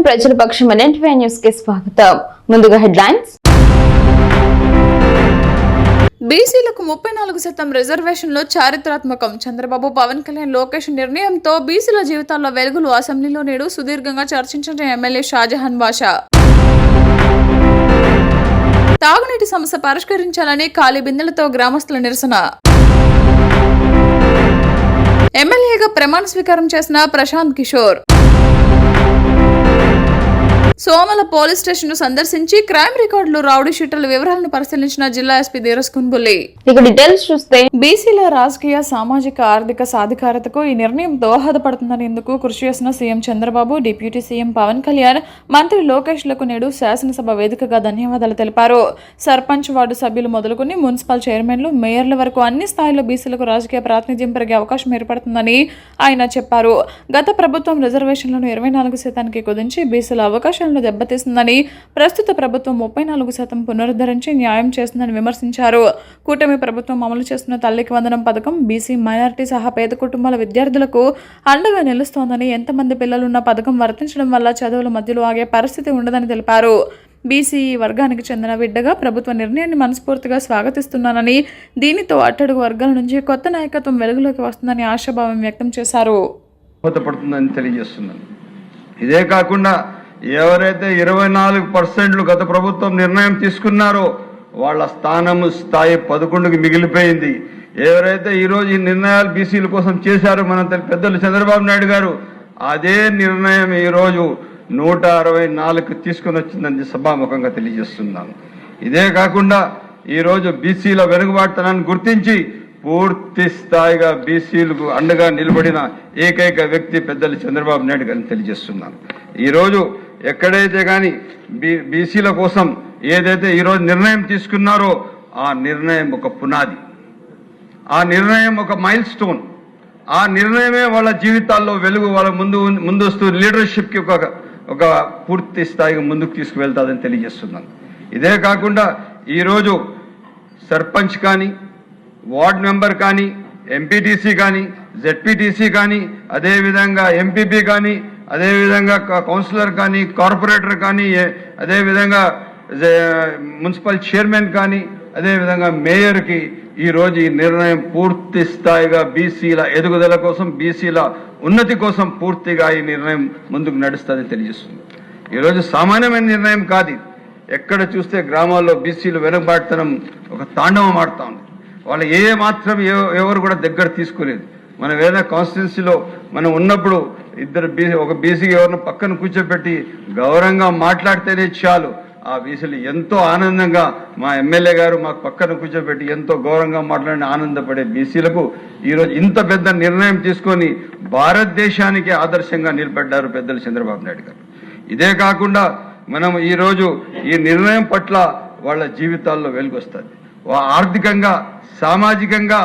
ప్రజల పక్షం న్యూస్ కి స్వాగతం. ముందుగా హెడ్లైన్స్. బీసీలకు 34% రిజర్వేషన్లు చారిత్రాత్మకం. చంద్రబాబు, పవన్ కళ్యాణ్, లోకేష్ నిర్ణయంతో బీసీల జీవితాల్లో వెలుగులు. అసెంబ్లీలో నేడు సుదీర్ఘంగా చర్చించిన ఎమ్మెల్యే షాజహాన్ బాషా. తాగునీటి సమస్య పరిష్కరించాలని ఖాళీ బిందెలతో గ్రామస్తుల నిరసన. ఎమ్మెల్యేగా ప్రమాణ స్వీకారం చేసిన ప్రశాంత్ కిషోర్. సోమల పోలీస్ స్టేషన్ ను సందర్శించి క్రైమ్ రికార్డులు, రౌడీ షీటర్ల వివరాలను పరిశీలించిన జిల్లా ఎస్పీ ధీరజ్ కున్బుల్లి. ఇక డీటెయిల్స్ చూస్తే, బీసీల రాజకీయ, సామాజిక, ఆర్థిక సాధికారతకు ఈ నిర్ణయం దోహదపడుతుందని ఇందుకు కృషి చేసిన CM Chandrababu, deputy CM Pawan Kalyan, మంత్రి లోకేష్ లకు నేడు శాసనసభ వేదికగా ధన్యవాదాలు తెలిపారు. సర్పంచ్, వార్డు సభ్యులు మొదలుకొని మున్సిపల్ చైర్మన్లు, మేయర్ల వరకు అన్ని స్థాయిల్లో బీసీలకు రాజకీయ ప్రాతినిధ్యం పెరిగే అవకాశం ఏర్పడుతుందని ఆయన చెప్పారు. గత ప్రభుత్వం రిజర్వేషన్లను 24% కుదించి బీసీల అవకాశాలను దెబ్బతీస్తుందని, ప్రస్తుత ప్రభుత్వం 34% పునరుద్ధరించి న్యాయం చేస్తుందని విమర్శించారు. కూటమి ప్రభుత్వం అమలు చేస్తున్న తల్లికి వందనం పథకం బీసీ, మైనారిటీ సహా పేద కుటుంబాల విద్యార్థులకు అండగా నిలుస్తోందని, ఎంతమంది పిల్లలున్న పథకం వర్తించడం వల్ల చదువుల మధ్యలో ఆగే పరిస్థితి ఉండదని తెలిపారు. బీసీ వర్గానికి చెందిన బిడ్డగా ప్రభుత్వ నిర్ణయాన్ని మనస్ఫూర్తిగా స్వాగతిస్తున్నానని, దీనితో అట్టడుగు వర్గాల నుంచి కొత్త నాయకత్వం వెలుగులోకి వస్తుందని ఆశాభావం వ్యక్తం చేశారు. ఇదే కాకుండా ఎవరైతే 24% గత ప్రభుత్వం నిర్ణయం తీసుకున్నారో వాళ్ళ స్థాయి 11కి మిగిలిపోయింది. ఎవరైతే ఈరోజు ఈ నిర్ణయాలు బీసీల కోసం చేశారో మన పెద్దలు చంద్రబాబు నాయుడు గారు, అదే నిర్ణయం ఈరోజు 164కి తీసుకుని వచ్చిందని సభాముఖంగా తెలియజేస్తున్నాను. ఇదే కాకుండా ఈరోజు బీసీల వెనుకబాటుతనాన్ని గుర్తించి పూర్తి స్థాయిగా బీసీలకు అండగా నిలబడిన ఏకైక వ్యక్తి పెద్దలు చంద్రబాబు నాయుడు గారిని తెలియజేస్తున్నాను. ఈరోజు ఎక్కడైతే కానీ బీసీల కోసం ఏదైతే ఈరోజు నిర్ణయం తీసుకున్నారో ఆ నిర్ణయం ఒక పునాది, ఆ నిర్ణయం ఒక మైల్ స్టోన్, ఆ నిర్ణయమే వాళ్ళ జీవితాల్లో వెలుగు, వాళ్ళ ముందస్తు లీడర్షిప్కి ఒక పూర్తి స్థాయిగా ముందుకు తీసుకువెళ్తాదని తెలియజేస్తున్నాను. ఇదే కాకుండా ఈరోజు సర్పంచ్ కానీ, వార్డ్ మెంబర్ కానీ, ఎంపీటీసీ కానీ, జెడ్పీటీసీ కానీ, అదేవిధంగా ఎంపీపీ కానీ, అదేవిధంగా కౌన్సిలర్ కానీ, కార్పొరేటర్ కానీ, అదేవిధంగా మున్సిపల్ చైర్మన్ కానీ, అదేవిధంగా మేయర్కి ఈరోజు ఈ నిర్ణయం పూర్తి స్థాయిగా బీసీల ఎదుగుదల కోసం, బీసీల ఉన్నతి కోసం పూర్తిగా ఈ నిర్ణయం ముందుకు నడుస్తుందని తెలియజేస్తుంది. ఈరోజు సామాన్యమైన నిర్ణయం కాదు. ఎక్కడ చూస్తే గ్రామాల్లో బీసీలు వెనుకబాటుతనం ఒక తాండవం ఆడుతూ ఉంది. వాళ్ళు మాత్రం ఎవరు కూడా దగ్గర తీసుకోలేదు. మనం ఏదైనా కాన్స్టిట్యున్సీలో మనం ఉన్నప్పుడు ఒక బీసీకి ఎవరిని పక్కన కూర్చోబెట్టి గౌరవంగా మాట్లాడితేనే చాలు, ఆ బీసీలు ఎంతో ఆనందంగా, మా ఎమ్మెల్యే గారు మాకు పక్కన కూర్చోబెట్టి ఎంతో గౌరవంగా మాట్లాడి ఆనందపడే బీసీలకు ఈరోజు ఇంత పెద్ద నిర్ణయం తీసుకొని భారతదేశానికి ఆదర్శంగా నిలబడ్డారు పెద్దలు చంద్రబాబు నాయుడు గారు. ఇదే కాకుండా మనం ఈరోజు ఈ నిర్ణయం పట్ల వాళ్ళ జీవితాల్లో వెలుగొస్తుంది. ఆర్థికంగా, సామాజికంగా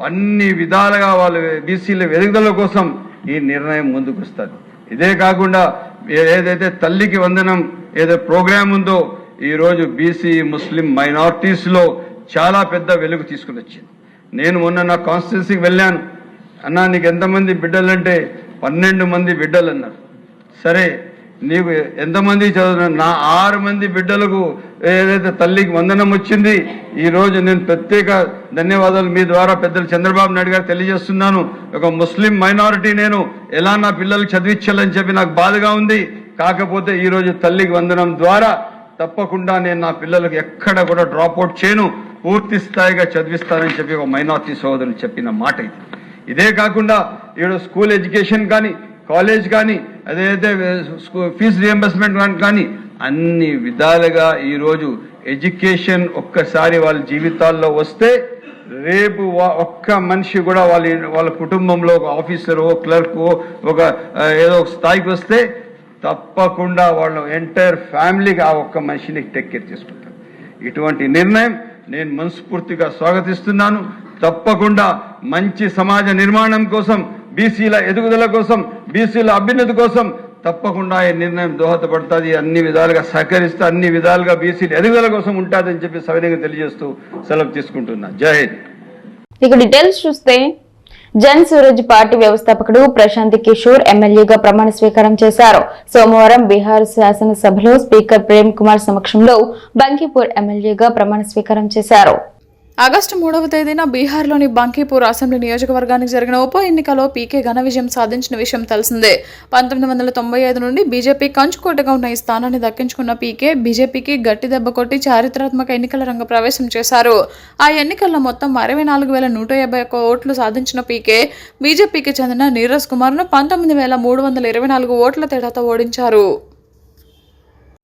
అన్ని విధాలుగా వాళ్ళ బీసీల ఎదుగుదల కోసం ఈ నిర్ణయం ముందుకు వస్తుంది. ఇదే కాకుండా ఏదైతే తల్లికి వందనం ఏదో ప్రోగ్రాం ఉందో ఈరోజు బీసీ, ముస్లిం మైనారిటీస్లో చాలా పెద్ద వెలుగు తీసుకుని వచ్చింది. నేను మొన్న నా కాన్స్టిట్యున్సీకి వెళ్ళాను. అన్నా నీకు ఎంతమంది బిడ్డలంటే 12 మంది బిడ్డలు అన్నారు. సరే నీకు ఎంతమంది చదువు? నా 6 మంది బిడ్డలకు ఏదైతే తల్లికి వందనం వచ్చింది. ఈరోజు నేను ప్రత్యేక ధన్యవాదాలు మీ ద్వారా పెద్దలు చంద్రబాబు నాయుడు గారు తెలియజేస్తున్నాను. ఒక ముస్లిం మైనారిటీ నేను ఎలా నా పిల్లలకు చదివించాలని చెప్పి నాకు బాధగా ఉంది. కాకపోతే ఈరోజు తల్లికి వందనం ద్వారా తప్పకుండా నేను నా పిల్లలకు ఎక్కడ కూడా డ్రాప్ అవుట్ చేయను, పూర్తి స్థాయిగా చదివిస్తానని చెప్పి ఒక మైనారిటీ సోదరులు చెప్పిన మాట ఇది. ఇదే కాకుండా ఈరోజు స్కూల్ ఎడ్యుకేషన్ కానీ, కాలేజ్ కానీ, అదైతే ఫీజు రియంబర్స్మెంట్ కానీ అన్ని విధాలుగా ఈరోజు ఎడ్యుకేషన్ ఒక్కసారి వాళ్ళ జీవితాల్లో వస్తే రేపు ఒక్క మనిషి కూడా వాళ్ళ కుటుంబంలో ఒక ఆఫీసరు, క్లర్కు, ఒక ఏదో ఒక స్థాయికి వస్తే తప్పకుండా వాళ్ళ ఎంటైర్ ఫ్యామిలీకి ఆ ఒక్క మనిషిని టేక్ కేర్ చేసుకుంటారు. ఇటువంటి నిర్ణయం నేను మనస్ఫూర్తిగా స్వాగతిస్తున్నాను. తప్పకుండా మంచి సమాజ నిర్మాణం కోసం, బీసీల ఎదుగుదల కోసం, బీసీల అభ్యున్నతి కోసం తప్పకుండా ఈ నిర్ణయం దోహదపడుతుంది. అన్ని విధాలుగా సహకరిస్తూ అన్ని విధాలుగా బీసీల ఎదుగుదల కోసం ఉంటుందని చెప్పి సవినయంగా తెలియజేస్తూ సెలవు తీసుకుంటున్నా. జై హింద్. ఇక డీటెయిల్స్ చూస్తే, జన్ సూరజ్ పార్టీ వ్యవస్థాపకుడు ప్రశాంత్ కిషోర్ ఎమ్మెల్యేగా ప్రమాణ స్వీకారం చేశారు. సోమవారం బీహార్ శాసనసభలో స్పీకర్ ప్రేమ్ కుమార్ సమక్షంలో బంకీపూర్ ఎమ్మెల్యేగా ప్రమాణ స్వీకారం చేశారు. ఆగస్టు 3వ తేదీన బీహార్లోని బంకీపూర్ అసెంబ్లీ నియోజకవర్గానికి జరిగిన ఉప ఎన్నికలో పీకే ఘన విజయం సాధించిన విషయం తెలిసిందే. 1995 నుండి బీజేపీ కంచుకోటగా ఉన్న ఈ స్థానాన్ని దక్కించుకున్న పీకే బీజేపీకి గట్టి దెబ్బ కొట్టి చారిత్రాత్మక ఎన్నికల రంగ ప్రవేశం చేశారు. ఆ ఎన్నికల్లో మొత్తం 64,151 ఓట్లు సాధించిన పీకే బీజేపీకి చెందిన నీరజ్ కుమార్ను 19,324 ఓట్ల తేడాతో ఓడించారు.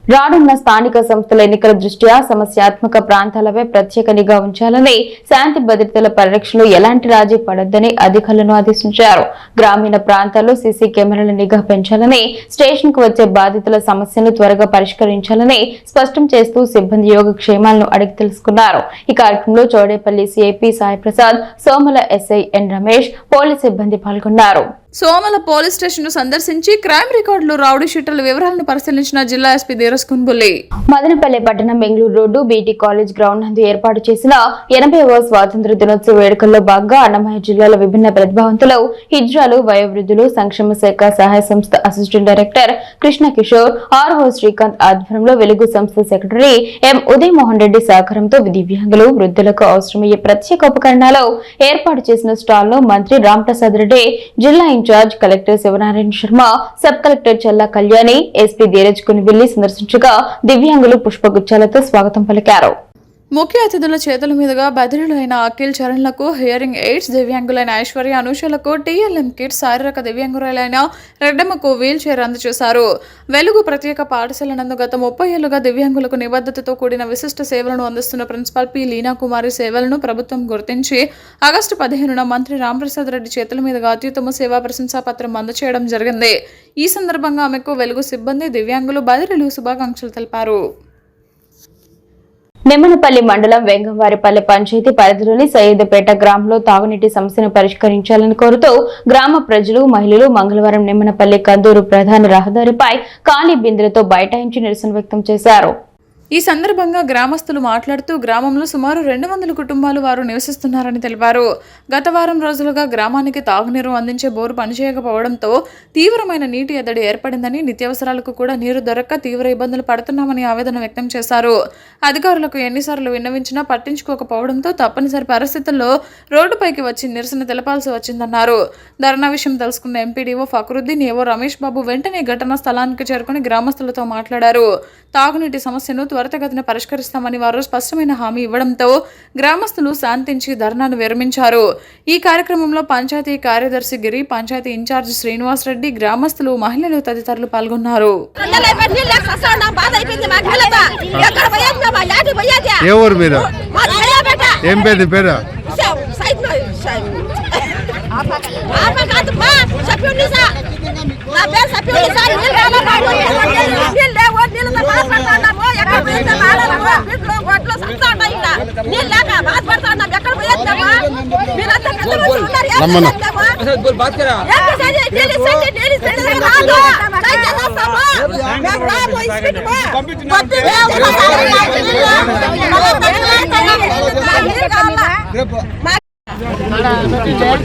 రానున్న స్థానిక సంస్థల ఎన్నికల దృష్ట్యా సమస్యాత్మక ప్రాంతాలపై ప్రత్యేక నిఘా ఉంచాలని, శాంతి భద్రతల పరిరక్షణలో ఎలాంటి రాజీ పడొద్దని అధికారులను ఆదేశించారు. గ్రామీణ ప్రాంతాల్లో సీసీ కెమెరాల నిఘా పెంచాలని, స్టేషన్ కు వచ్చే బాధితుల సమస్యలను త్వరగా పరిష్కరించాలని స్పష్టం చేస్తూ సిబ్బంది యోగక్షేమాలను అడిగి తెలుసుకున్నారు. ఈ కార్యక్రమంలో Chowdepalli CIP Sai Prasad, Somala SI N Ramesh, police సిబ్బంది పాల్గొన్నారు. సోమల పోలీస్ స్టేషన్ ను సందర్శించి క్రైమ్ రికార్డులు, రౌడీ షీటర్ల వివరాలను పరిశీలించిన జిల్లా ఎస్పీ ధీరజ్ కున్బుల్లి. మదనపల్లె పట్టణం Bengaluru road BT college ground నందు ఏర్పాటు చేసిన 80వ స్వాతంత్ర దినోత్సవ వేడుకల్లో భాగంగా అన్నమయ్య జిల్లాల విభిన్న ప్రతిభావంతులు, హిజ్రాలు, వయోవృద్ధులు సంక్షేమ శాఖ సహాయ సంస్థ assistant director Krishna Kishore, RO Srikanth ఆధ్వర్యంలో వెలుగు సంస్థ సెక్రటరీ ఎం ఉదయ్ మోహన్ రెడ్డి సహకారంతో దివ్యాంగులు, వృద్ధులకు అవసరమయ్యే ప్రత్యేక ఉపకరణాలు ఏర్పాటు చేసిన స్టాల్ ను మంత్రి రామ్ ప్రసాద్ రెడ్డి, జిల్లా incharge collector Sivanarayana Sharma, sub collector Challa Kalyani, SP Dheeraj Kunbulli సందర్శించగా దివ్యాంగులు పుష్పగుచ్చాలతో స్వాగతం పలికారు. ముఖ్య అతిథుల చేతుల మీదుగా బదిలీలైన అఖిల్ చరణ్లకు, హియరింగ్ ఎయిడ్స్ దివ్యాంగులైన ఐశ్వర్య, అనుషలకు టీఎల్ఎం కిట్, శారీరక దివ్యాంగులైన రెడ్డమ్మకు వీల్ చైర్ అందజేశారు. వెలుగు ప్రత్యేక పాఠశాల నందు గత 30 ఏళ్లుగా దివ్యాంగులకు నిబద్ధతతో కూడిన విశిష్ట సేవలను అందిస్తున్న ప్రిన్సిపాల్ పి లీనా కుమారి సేవలను ప్రభుత్వం గుర్తించి ఆగస్టు 15న మంత్రి రాంప్రసాద్ రెడ్డి చేతుల మీదుగా అత్యుత్తమ సేవా ప్రశంసా పత్రం అందజేయడం జరిగింది. ఈ సందర్భంగా ఆమెకు వెలుగు సిబ్బంది, దివ్యాంగులు, బదిలీలు శుభాకాంక్షలు తెలిపారు. నిమ్మనపల్లి మండలం వెంగంవారిపల్లె పంచాయతీ పరిధిలోని సయ్యదపేట గ్రామంలో తాగునీటి సమస్యను పరిష్కరించాలని కోరుతూ గ్రామ ప్రజలు, మహిళలు మంగళవారం నిమ్మనపల్లి కందూరు ప్రధాన రహదారిపై ఖాళీ బిందెలతో బైఠాయించి నిరసన వ్యక్తం చేశారు. ఈ సందర్భంగా గ్రామస్తులు మాట్లాడుతూ గ్రామంలో సుమారు 200 కుటుంబాలు వారు నివసిస్తున్నారని తెలిపారు. గత వారం రోజులుగా గ్రామానికి తాగునీరు అందించే బోరు పనిచేయకపోవడంతో తీవ్రమైన నీటి ఎద్దడి ఏర్పడిందని, నిత్యావసరాలకు కూడా నీరు దొరక్క తీవ్ర ఇబ్బందులు పడుతున్నామని ఆవేదన వ్యక్తం చేశారు. అధికారులకు ఎన్నిసార్లు విన్నవించినా పట్టించుకోకపోవడంతో తప్పనిసరి పరిస్థితుల్లో రోడ్డుపైకి వచ్చి నిరసన తెలపాల్సి వచ్చిందన్నారు. ధర్నా విషయం తెలుసుకున్న ఎంపీడీఓ ఫక్రుద్దీన్, ఏవో రమేష్ బాబు వెంటనే ఘటనా స్థలానికి చేరుకుని గ్రామస్తులతో మాట్లాడారు. తాగునీటి సమస్యను త్వరితగతిన పరిష్కరిస్తామని వారు స్పష్టమైన హామీ ఇవ్వడంతో గ్రామస్తులు శాంతించి ధర్నాను విరమించారు. ఈ కార్యక్రమంలో పంచాయతీ కార్యదర్శి గిరి, పంచాయతీ ఇన్ఛార్జ్ శ్రీనివాస్ రెడ్డి, గ్రామస్తులు, మహిళలు తదితరులు పాల్గొన్నారు.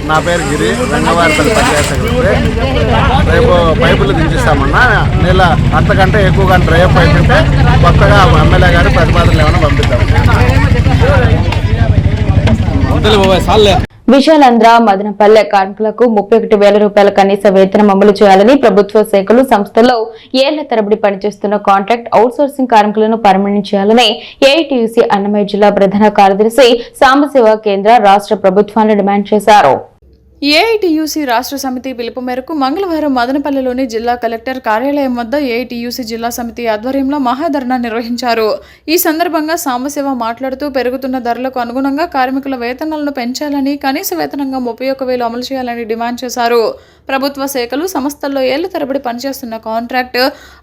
నా పేరు గిరి, వెంగవారిపల్లి పంచాయతీ సెక్రటరీ. రేపు పైపులు దించిస్తామన్నా, నెల అంతకంటే ఎక్కువగా డ్రై అప్ అయిపోతే కొత్తగా ఎమ్మెల్యే గారు ప్రతిపాదనలు ఏమైనా పంపిస్తాం. విశాలాంధ్ర మదనపల్లె కార్మికులకు 31,000 రూపాయల కనీస వేతనం అమలు చేయాలని ప్రభుత్వ శాఖలు, సంస్థల్లో ఏళ్ల తరబడి పనిచేస్తున్న కాంట్రాక్ట్ అవుట్సోర్సింగ్ కార్మికులను పర్మనెంట్ చేయాలని ఏఐటీయూసీ అన్నమయ్య జిల్లా ప్రధాన కార్యదర్శి సాంబశివ కేంద్ర రాష్ట్ర ప్రభుత్వాన్ని డిమాండ్ చేశారు. ఏఐటీయూసీ రాష్ట్ర సమితి పిలుపు మేరకు మంగళవారం మదనపల్లెలోని జిల్లా కలెక్టర్ కార్యాలయం వద్ద ఏఐటీయూసీ జిల్లా సమితి ఆధ్వర్యంలో మహాధర్నా నిర్వహించారు. ఈ సందర్భంగా సాంబశివ మాట్లాడుతూ పెరుగుతున్న ధరలకు అనుగుణంగా కార్మికుల వేతనాలను పెంచాలని, కనీస వేతనంగా 31,000 అమలు చేయాలని డిమాండ్ చేశారు. ప్రభుత్వ శాఖలు, సంస్థల్లో ఏళ్ల తరబడి పనిచేస్తున్న కాంట్రాక్ట్,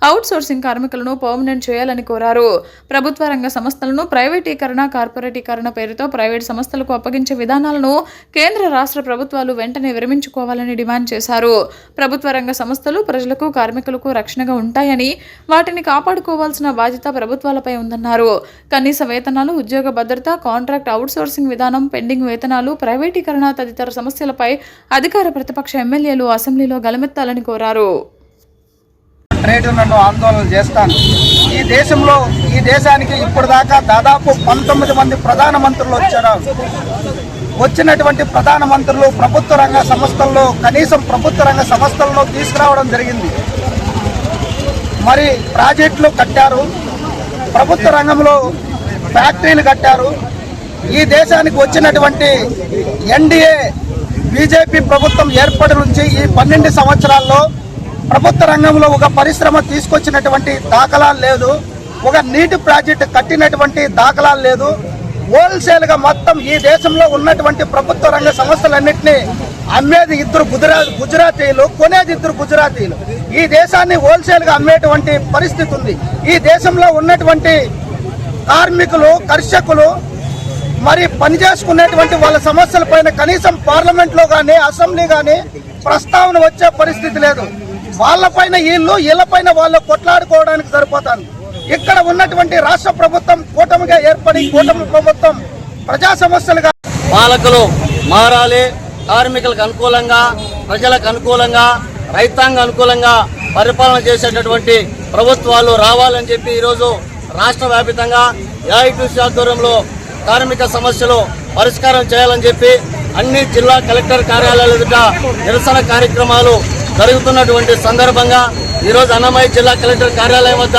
అవుట్సోర్సింగ్ కార్మికులను పర్మనెంట్ చేయాలని కోరారు. ప్రభుత్వ రంగ సంస్థలను ప్రైవేటీకరణ, కార్పొరేటీకరణ పేరుతో ప్రైవేట్ సంస్థలకు అప్పగించే విధానాలను కేంద్ర రాష్ట్ర ప్రభుత్వాలు వెంటనే విరమించుకోవాలని డిమాండ్ చేశారు. ప్రభుత్వ రంగ సంస్థలు ప్రజలకు, కార్మికులకు రక్షణగా ఉంటాయని, వాటిని కాపాడుకోవాల్సిన బాధ్యత ప్రభుత్వాలపై ఉందన్నారు. కనీస వేతనాలు, ఉద్యోగ భద్రత, కాంట్రాక్ట్ అవుట్సోర్సింగ్ విధానం, పెండింగ్ వేతనాలు, ప్రైవేటీకరణ తదితర సమస్యలపై అధికార ప్రతిపక్ష ఎమ్మెల్యేలు అసెంబ్లీలో గలమెత్తాలని కోరారు. నన్ను ఆందోళన చేస్తాను. ఈ దేశానికి ఇప్పటిదాకా దాదాపు 19 మంది ప్రధానమంత్రులు వచ్చారు. వచ్చినటువంటి ప్రధానమంత్రులు ప్రభుత్వ రంగ సంస్థల్లో, కనీసం ప్రభుత్వ రంగ సంస్థల్లో తీసుకురావడం జరిగింది. మరి ప్రాజెక్టులు కట్టారు, ప్రభుత్వ రంగంలో ఫ్యాక్టరీలు కట్టారు. ఈ దేశానికి వచ్చినటువంటి ఎన్డీఏ బీజేపీ ప్రభుత్వం ఏర్పడి నుంచి ఈ 12 సంవత్సరాల్లో ప్రభుత్వ రంగంలో ఒక పరిశ్రమ తీసుకొచ్చినటువంటి దాఖలాలు లేదు, ఒక నీటి ప్రాజెక్టు కట్టినటువంటి దాఖలాలు లేదు. హోల్సేల్గా మొత్తం ఈ దేశంలో ఉన్నటువంటి ప్రభుత్వ రంగ సంస్థలన్నింటినీ అమ్మేది ఇద్దరు గుజరాతీయులు, కొనేది ఇద్దరు గుజరాతీయులు. ఈ దేశాన్ని హోల్సేల్గా అమ్మేటువంటి పరిస్థితి ఉంది. ఈ దేశంలో ఉన్నటువంటి కార్మికులు, కర్షకులు మరి పనిచేసుకునేటువంటి వాళ్ళ సమస్యల పైన కనీసం పార్లమెంట్లో కానీ, అసెంబ్లీ కానీ ప్రస్తావన వచ్చే పరిస్థితి లేదు. వాళ్ళపైన వీళ్ళపైన వాళ్ళు కొట్లాడుకోవడానికి సరిపోతారు. ఇక్కడ ఉన్నటువంటి రాష్ట్ర ప్రభుత్వం కూటమిగా ఏర్పడి, కూటమి ప్రభుత్వం ప్రజా సమస్యలుగా పాలకులు మారాలి. కార్మికులకు అనుకూలంగా, ప్రజలకు అనుకూలంగా, రైతాంగ అనుకూలంగా పరిపాలన చేసేటటువంటి ప్రభుత్వాలు రావాలని చెప్పి ఈరోజు రాష్ట్ర వ్యాప్తంగా ఏఐటీసీ ఆధ్వర్యంలో కార్మిక సమస్యలు పరిష్కారం చేయాలని చెప్పి అన్ని జిల్లా కలెక్టర్ కార్యాలయాల ఎదుట నిరసన కార్యక్రమాలు జరుగుతున్నటువంటి సందర్భంగా ఈరోజు అన్నమయ్య జిల్లా కలెక్టర్ కార్యాలయం వద్ద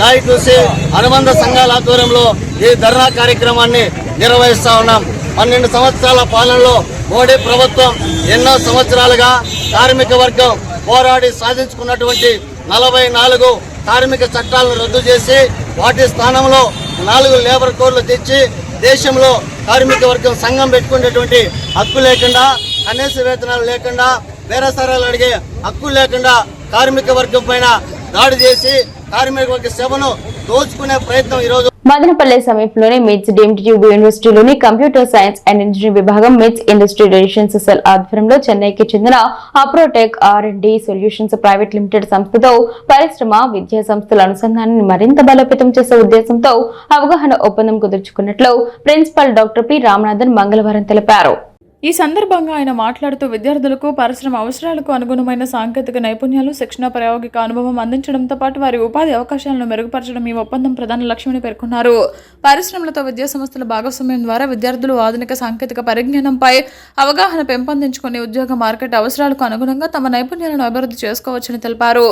ఏఐటీసీ అనుబంధ సంఘాల ఆధ్వర్యంలో ఈ ధర్నా కార్యక్రమాన్ని నిర్వహిస్తా ఉన్నాం. 12 సంవత్సరాల పాలనలో మోడీ ప్రభుత్వం ఎన్నో సంవత్సరాలుగా కార్మిక వర్గం పోరాడి సాధించుకున్నటువంటి 44 కార్మిక చట్టాలను రద్దు చేసి వాటి స్థానంలో 4 లేబర్ కోడ్లు తెచ్చి దేశంలో కార్మిక వర్గం సంఘం పెట్టుకునేటువంటి హక్కు లేకుండా, కనీస వేతనాలు లేకుండా, బేరసారాలు అడిగే హక్కు లేకుండా కార్మిక వర్గం పైన దాడి చేసి కార్మిక వర్గ సేవను దోచుకునే ప్రయత్నం ఈరోజు మదనపల్లె సమీపంలోని మిట్స్ డీమ్డ్ ట్యూబ్ యూనివర్సిటీలోని కంప్యూటర్ సైన్స్ అండ్ ఇంజనీరింగ్ విభాగం మిట్స్ ఇండస్ట్రీ రిలేషన్స్ సెల్ ఆధ్వర్యంలో చెన్నైకి చెందిన అప్రోటెక్ R&D సొల్యూషన్స్ ప్రైవేట్ లిమిటెడ్ సంస్థతో పరిశ్రమ, విద్యా సంస్థల అనుసంధానాన్ని మరింత బలోపేతం చేసే ఉద్దేశంతో అవగాహన ఒప్పందం కుదుర్చుకున్నట్లు ప్రిన్సిపల్ డాక్టర్ పి రామనాథన్ మంగళవారం తెలిపారు. ఈ సందర్భంగా ఆయన మాట్లాడుతూ విద్యార్థులకు పరిశ్రమ అవసరాలకు అనుగుణమైన సాంకేతిక నైపుణ్యాలు, శిక్షణ, ప్రాయోగిక అనుభవం అందించడంతో పాటు వారి ఉపాధి అవకాశాలను మెరుగుపరచడం ఈ ఒప్పందం ప్రధాన లక్ష్యమని పేర్కొన్నారు. పరిశ్రమలతో విద్యా సంస్థల భాగస్వామ్యం ద్వారా విద్యార్థులు ఆధునిక సాంకేతిక పరిజ్ఞానంపై అవగాహన పెంపొందించుకుని ఉద్యోగ మార్కెట్ అవసరాలకు అనుగుణంగా తమ నైపుణ్యాలను అభివృద్ధి చేసుకోవచ్చని తెలిపారు.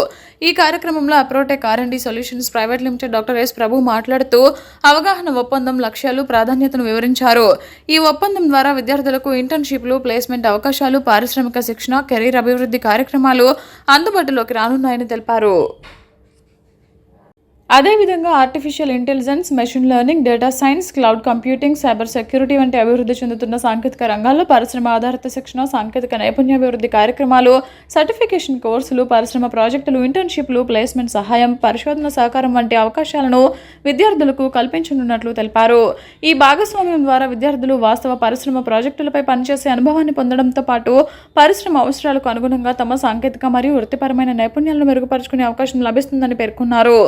ఈ కార్యక్రమంలో Aprotech R&D solutions private limited doctor S Prabhu మాట్లాడుతూ అవగాహన ఒప్పందం లక్ష్యాలు, ప్రాధాన్యతను వివరించారు. ఈ ఒప్పందం ద్వారా విద్యార్థులకు ఇంటర్న్షిప్లు, ప్లేస్మెంట్ అవకాశాలు, పారిశ్రామిక శిక్షణ, కెరీర్ అభివృద్ధి కార్యక్రమాలు అందుబాటులోకి రానున్నాయని తెలిపారు. అదేవిధంగా artificial intelligence, machine learning, data science, cloud computing, cyber security వంటి అభివృద్ధి చెందుతున్న సాంకేతిక రంగాల్లో పరిశ్రమ ఆధారిత శిక్షణ, సాంకేతిక నైపుణ్యాభివృద్ధి కార్యక్రమాలు, సర్టిఫికేషన్ కోర్సులు, పరిశ్రమ ప్రాజెక్టులు, ఇంటర్న్షిప్లు, ప్లేస్మెంట్ సహాయం, పరిశోధన సహకారం వంటి అవకాశాలను విద్యార్థులకు కల్పించనున్నట్లు తెలిపారు. ఈ భాగస్వామ్యం ద్వారా విద్యార్థులు వాస్తవ పరిశ్రమ ప్రాజెక్టులపై పనిచేసే అనుభవాన్ని పొందడంతో పాటు పరిశ్రమ అవసరాలకు అనుగుణంగా తమ సాంకేతిక మరియు వృత్తిపరమైన నైపుణ్యాలను మెరుగుపరుచుకునే అవకాశం లభిస్తుందని పేర్కొన్నారు.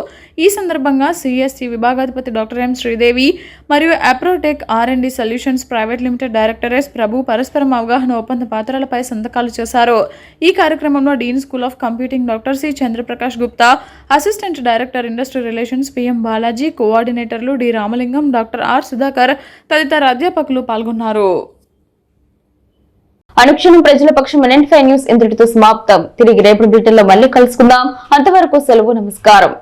ఈ సందర్భంగా సిఎస్సి విభాగాధిపతి డాక్టర్ ఎం శ్రీదేవి మరియు Aprotech R&D solutions private limited director S Prabhu పరస్పరం అవగాహన ఒప్పంద పత్రాలపై సంతకాలు చేశారు. ఈ కార్యక్రమంలో dean school of computing doctor C Chandraprakash Gupta, assistant director industry relations PM Balaji, కోఆర్డినేటర్లు D Ramalingam, doctor R Sudhakar తదితర అధ్యాపకులు పాల్గొన్నారు. అనుక్షణం ప్రజల పక్షం NN5 న్యూస్ ఇంతటితో సమాప్తం. తిరిగి రేపటి బ్రిటన్లో మళ్ళీ కలుసుకుందాం. అంతవరకు సెలవు, నమస్కారం.